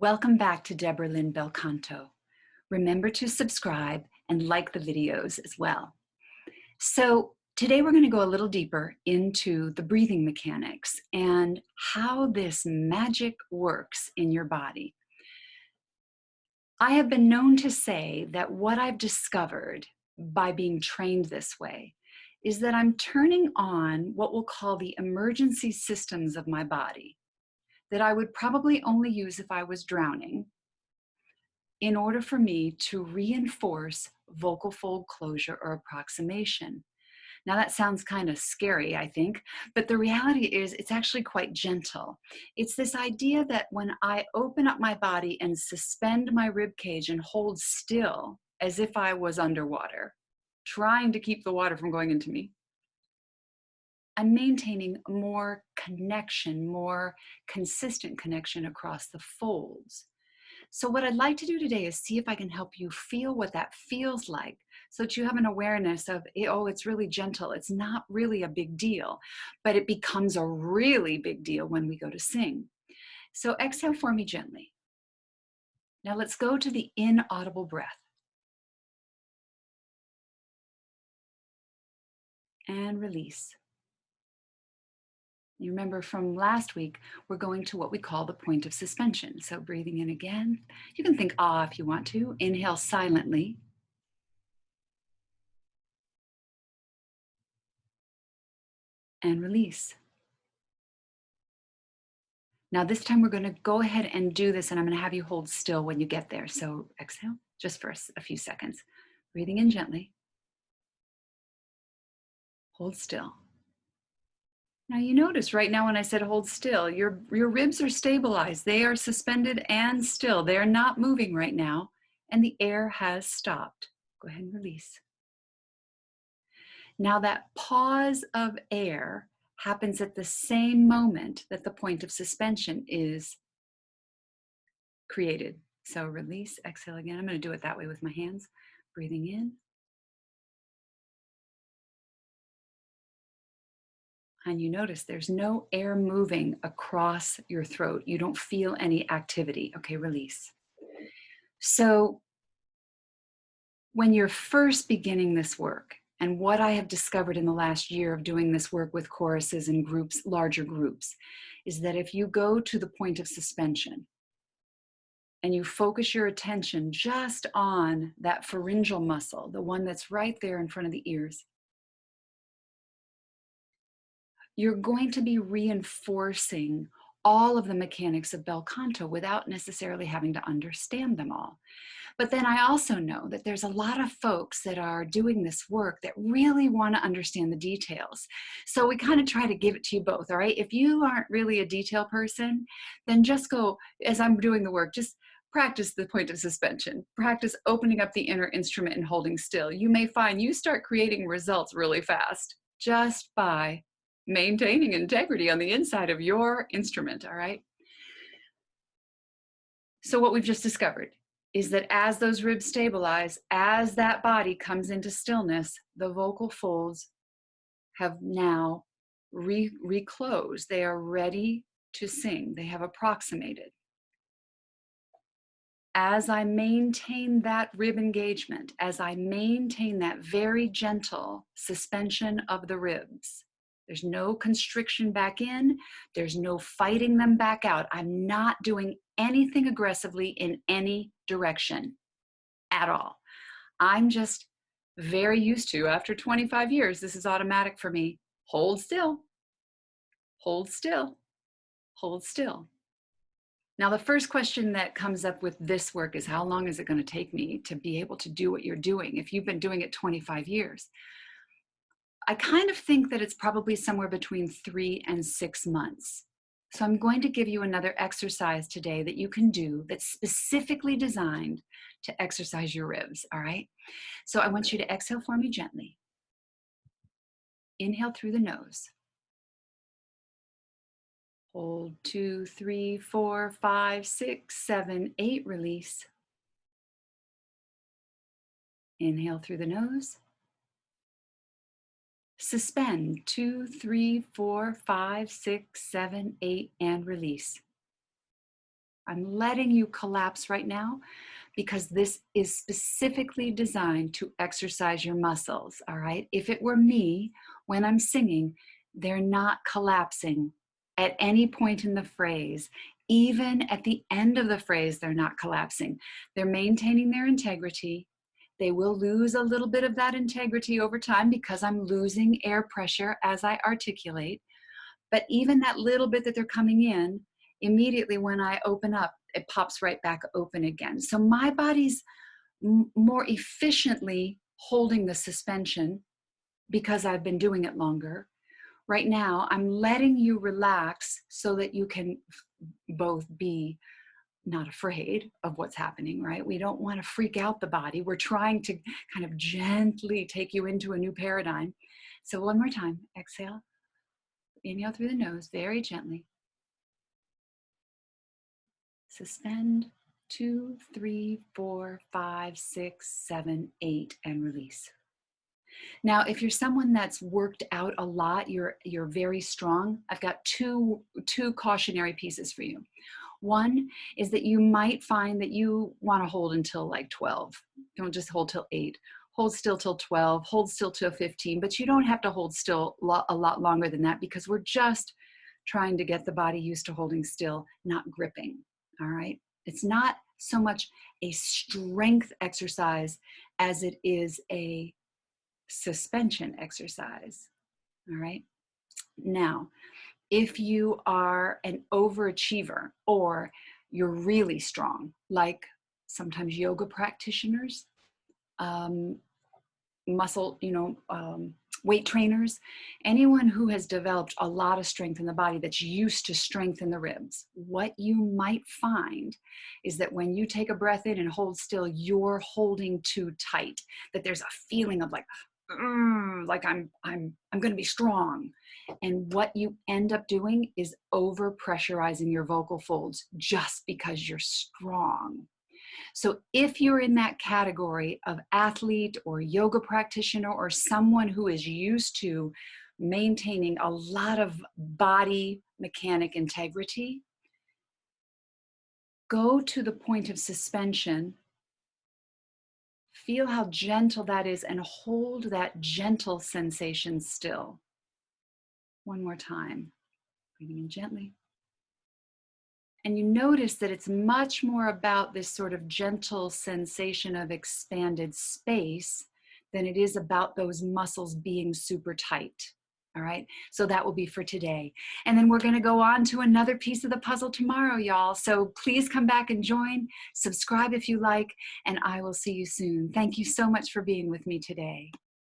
Welcome back to Debra Lynn Belcanto. Remember to subscribe and like the videos as well. So today we're going to go a little deeper into the breathing mechanics and how this magic works in your body. I have been known to say that what I've discovered by being trained this way is that I'm turning on what we'll call the emergency systems of my body that I would probably only use if I was drowning, in order for me to reinforce vocal fold closure or approximation. Now that sounds kind of scary, I think, but the reality is it's actually quite gentle. It's this idea that when I open up my body and suspend my rib cage and hold still as if I was underwater, trying to keep the water from going into me, I'm maintaining more connection, more consistent connection across the folds. So what I'd like to do today is see if I can help you feel what that feels like so that you have an awareness of, oh, it's really gentle. It's not really a big deal, but it becomes a really big deal when we go to sing. So exhale for me gently. Now let's go to the inaudible breath. And release. You remember from last week, we're going to what we call the point of suspension. So breathing in again. You can think ah if you want to. Inhale silently. And release. Now this time we're going to go ahead and do this, and I'm going to have you hold still when you get there. So exhale just for a few seconds. Breathing in gently. Hold still. Now you notice right now when I said hold still, your ribs are stabilized. They are suspended and still. They're not moving right now, and the air has stopped. Go ahead and release. Now that pause of air happens at the same moment that the point of suspension is created. So release, exhale again. I'm going to do it that way with my hands. Breathing in. And you notice there's no air moving across your throat. You don't feel any activity. Okay, release. So when you're first beginning this work, and what I have discovered in the last year of doing this work with choruses and groups, larger groups, is that if you go to the point of suspension and you focus your attention just on that pharyngeal muscle, the one that's right there in front of the ears, you're going to be reinforcing all of the mechanics of bel canto without necessarily having to understand them all. But then I also know that there's a lot of folks that are doing this work that really want to understand the details. So we kind of try to give it to you both, all right? If you aren't really a detail person, then just go, as I'm doing the work, just practice the point of suspension. Practice opening up the inner instrument and holding still. You may find you start creating results really fast just by maintaining integrity on the inside of your instrument, all right? So what we've just discovered is that as those ribs stabilize, as that body comes into stillness, the vocal folds have now reclosed. They are ready to sing. They have approximated. As I maintain that rib engagement, as I maintain that very gentle suspension of the ribs, there's no constriction back in, there's no fighting them back out. I'm not doing anything aggressively in any direction at all. I'm just very used to, after 25 years, this is automatic for me. Hold still, hold still, hold still. Now, the first question that comes up with this work is, how long is it going to take me to be able to do what you're doing if you've been doing it 25 years? I kind of think that it's probably somewhere between 3 and 6 months. So I'm going to give you another exercise today that you can do that's specifically designed to exercise your ribs, all right? So I want you to exhale for me gently. Inhale through the nose. Hold 2, 3, 4, 5, 6, 7, 8, release. Inhale through the nose. Suspend 2, 3, 4, 5, 6, 7, 8, and release. I'm letting you collapse right now because this is specifically designed to exercise your muscles, all right? If it were me, when I'm singing, they're not collapsing at any point in the phrase. Even at the end of the phrase, they're not collapsing. They're maintaining their integrity. They will lose a little bit of that integrity over time because I'm losing air pressure as I articulate. But even that little bit that they're coming in, immediately when I open up, it pops right back open again. So my body's more efficiently holding the suspension because I've been doing it longer. Right now, I'm letting you relax so that you can both be not afraid of what's happening, right? We don't want to freak out the body. We're trying to kind of gently take you into a new paradigm. So one more time, exhale. Inhale through the nose, very gently. Suspend, 2, 3, 4, 5, 6, 7, 8, and release. Now, if you're someone that's worked out a lot, you're very strong, I've got two cautionary pieces for you. One is that you might find that you want to hold until like 12. Don't just hold till 8. Hold still till 12, hold still till 15, but you don't have to hold still a lot longer than that because we're just trying to get the body used to holding still, not gripping, all right? It's not so much a strength exercise as it is a suspension exercise, all right? Now, if you are an overachiever or you're really strong, like sometimes yoga practitioners, muscle, weight trainers, anyone who has developed a lot of strength in the body that's used to strength in the ribs, what you might find is that when you take a breath in and hold still, you're holding too tight, that there's a feeling of like I'm going to be strong. And what you end up doing is over pressurizing your vocal folds just because you're strong. So if you're in that category of athlete or yoga practitioner or someone who is used to maintaining a lot of body mechanic integrity, go to the point of suspension. Feel how gentle that is and hold that gentle sensation still. One more time. Breathing in gently. And you notice that it's much more about this sort of gentle sensation of expanded space than it is about those muscles being super tight. All right, so that will be for today. And then we're going to go on to another piece of the puzzle tomorrow, y'all. So please come back and join, subscribe if you like, and I will see you soon. Thank you so much for being with me today.